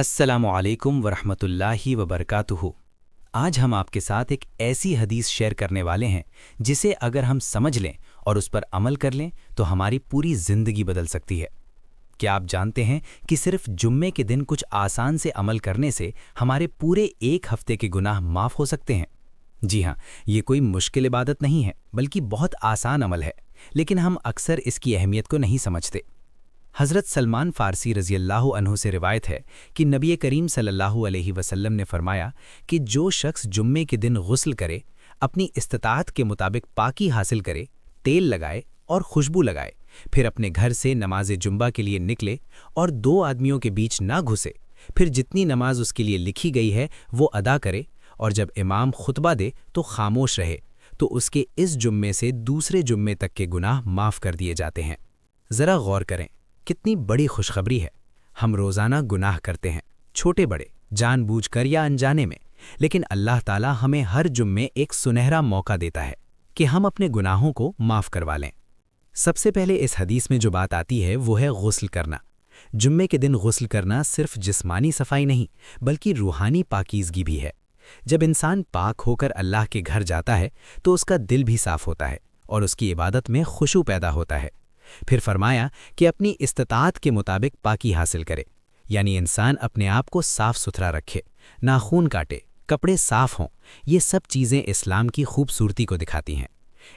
अस्सलामु अलैकुम वरहमतुल्लाहि वबरकातुहू। आज हम आपके साथ एक ऐसी हदीस शेयर करने वाले हैं जिसे अगर हम समझ लें और उस पर अमल कर लें तो हमारी पूरी ज़िंदगी बदल सकती है। क्या आप जानते हैं कि सिर्फ जुम्मे के दिन कुछ आसान से अमल करने से हमारे पूरे एक हफ्ते के गुनाह माफ़ हो सकते हैं? जी हाँ, ये कोई मुश्किल इबादत नहीं है बल्कि बहुत आसान अमल है, लेकिन हम अक्सर इसकी अहमियत को नहीं समझते। हज़रत सलमान फ़ारसी रज़ी अल्लाहु अन्हु से रिवायत है कि नबी करीम सल्लल्लाहु अलैहि वसल्लम ने फरमाया कि जो शख्स जुम्मे के दिन गुस्ल करे, अपनी इस्तिताअत के मुताबिक पाकी हासिल करे, तेल लगाए और खुशबू लगाए, फिर अपने घर से नमाज जुम्बा के लिए निकले और दो आदमियों के बीच ना घुसे, फिर जितनी नमाज उसके लिए लिखी गई है वो अदा करे और जब इमाम खुतबा दे तो खामोश रहे, तो उसके इस जुम्मे से दूसरे जुम्मे तक के गुनाह माफ़ कर दिए जाते हैं। ज़रा गौर करें, कितनी बड़ी खुशखबरी है। हम रोज़ाना गुनाह करते हैं, छोटे बड़े, जानबूझकर या अनजाने में, लेकिन अल्लाह ताला हमें हर जुम्मे एक सुनहरा मौका देता है कि हम अपने गुनाहों को माफ़ करवा लें। सबसे पहले इस हदीस में जो बात आती है वो है गुस्ल करना। जुम्मे के दिन गुस्ल करना सिर्फ जिस्मानी सफाई नहीं बल्कि रूहानी पाकीज़गी भी है। जब इंसान पाक होकर अल्लाह के घर जाता है तो उसका दिल भी साफ़ होता है और उसकी इबादत में खुशू पैदा होता है। फिर फरमाया कि अपनी इस्तिताअत के मुताबिक पाकी हासिल करे, यानी इंसान अपने आप को साफ सुथरा रखे, नाखून काटे, कपड़े साफ हों। ये सब चीज़ें इस्लाम की खूबसूरती को दिखाती हैं।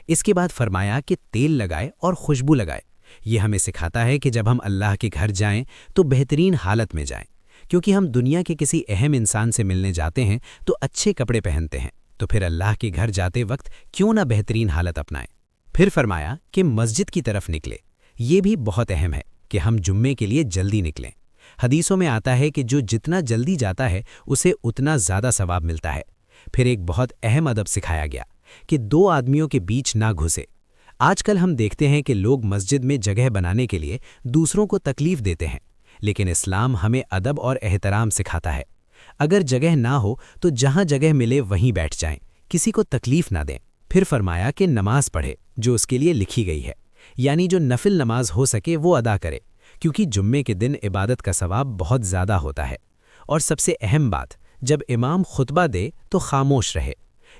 इसके बाद फरमाया कि तेल लगाए और खुशबू लगाए। ये हमें सिखाता है कि जब हम अल्लाह के घर जाएं तो बेहतरीन हालत में जाएं, क्योंकि हम दुनिया के किसी अहम इंसान से मिलने जाते हैं तो अच्छे कपड़े पहनते हैं, तो फिर अल्लाह के घर जाते वक्त क्यों ना बेहतरीन हालत अपनाएं। फिर फरमाया कि मस्जिद की तरफ निकले। ये भी बहुत अहम है कि हम जुम्मे के लिए जल्दी निकलें। हदीसों में आता है कि जो जितना जल्दी जाता है उसे उतना ज़्यादा सवाब मिलता है। फिर एक बहुत अहम अदब सिखाया गया कि दो आदमियों के बीच ना घुसे। आजकल हम देखते हैं कि लोग मस्जिद में जगह बनाने के लिए दूसरों को तकलीफ देते हैं, लेकिन इस्लाम हमें अदब और एहतराम सिखाता है। अगर जगह ना हो तो जहाँ जगह मिले वहीं बैठ जाएं, किसी को तकलीफ ना दें। फिर फरमाया कि नमाज पढ़े जो उसके लिए लिखी गई है, यानी जो नफिल नमाज हो सके वो अदा करे, क्योंकि जुम्मे के दिन इबादत का सवाब बहुत ज़्यादा होता है। और सबसे अहम बात, जब इमाम खुतबा दे तो खामोश रहे।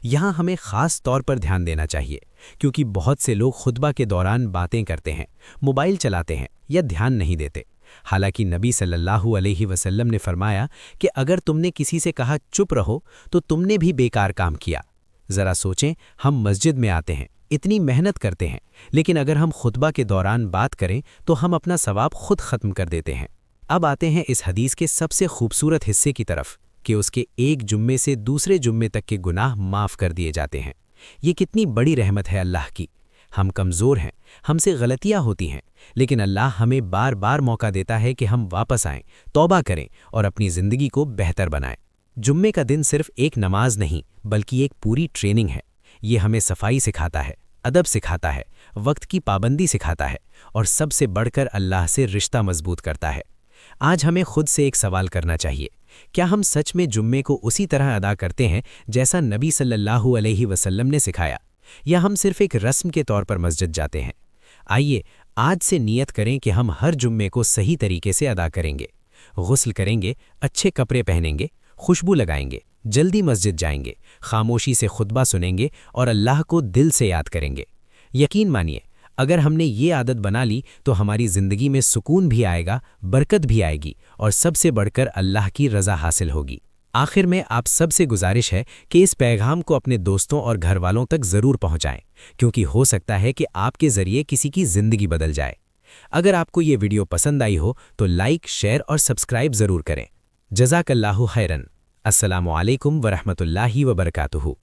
यहाँ हमें ख़ास तौर पर ध्यान देना चाहिए, क्योंकि बहुत से लोग खुतबा के दौरान बातें करते हैं, मोबाइल चलाते हैं या ध्यान नहीं देते। हालांकि नबी सल्लल्लाहु अलैहि वसल्लम ने फरमाया कि अगर तुमने किसी से कहा चुप रहो तो तुमने भी बेकार काम किया। ज़रा सोचें, हम मस्जिद में आते हैं, इतनी मेहनत करते हैं, लेकिन अगर हम खुतबा के दौरान बात करें तो हम अपना सवाब खुद ख़त्म कर देते हैं। अब आते हैं इस हदीस के सबसे खूबसूरत हिस्से की तरफ कि उसके एक जुम्मे से दूसरे जुम्मे तक के गुनाह माफ़ कर दिए जाते हैं। ये कितनी बड़ी रहमत है अल्लाह की। हम कमज़ोर हैं, हमसे गलतियाँ होती हैं, लेकिन अल्लाह हमें बार बार मौका देता है कि हम वापस आएँ, तौबा करें और अपनी ज़िंदगी को बेहतर बनाएं। जुम्मे का दिन सिर्फ एक नमाज नहीं बल्कि एक पूरी ट्रेनिंग है। ये हमें सफाई सिखाता है, अदब सिखाता है, वक्त की पाबंदी सिखाता है और सबसे बढ़कर अल्लाह से रिश्ता मजबूत करता है। आज हमें खुद से एक सवाल करना चाहिए, क्या हम सच में जुम्मे को उसी तरह अदा करते हैं जैसा नबी सल्लल्लाहु अलैहि वसल्लम ने सिखाया, या हम सिर्फ एक रस्म के तौर पर मस्जिद जाते हैं? आइए आज से नियत करें कि हम हर जुम्मे को सही तरीके से अदा करेंगे। गुस्ल करेंगे, अच्छे कपड़े पहनेंगे, खुशबू लगाएंगे, जल्दी मस्जिद जाएंगे, खामोशी से खुतबा सुनेंगे और अल्लाह को दिल से याद करेंगे। यकीन मानिए, अगर हमने ये आदत बना ली तो हमारी ज़िंदगी में सुकून भी आएगा, बरकत भी आएगी और सबसे बढ़कर अल्लाह की रज़ा हासिल होगी। आखिर में आप सबसे गुजारिश है कि इस पैगाम को अपने दोस्तों और घर वालों तक ज़रूर पहुँचाएं, क्योंकि हो सकता है कि आपके ज़रिए किसी की ज़िंदगी बदल जाए। अगर आपको ये वीडियो पसंद आई हो तो लाइक, शेयर और सब्सक्राइब ज़रूर करें। जज़ाकल्लाहु खैरन। अस्सलामु अलैकुम वरहमतुल्लाहि वबरकातुहू।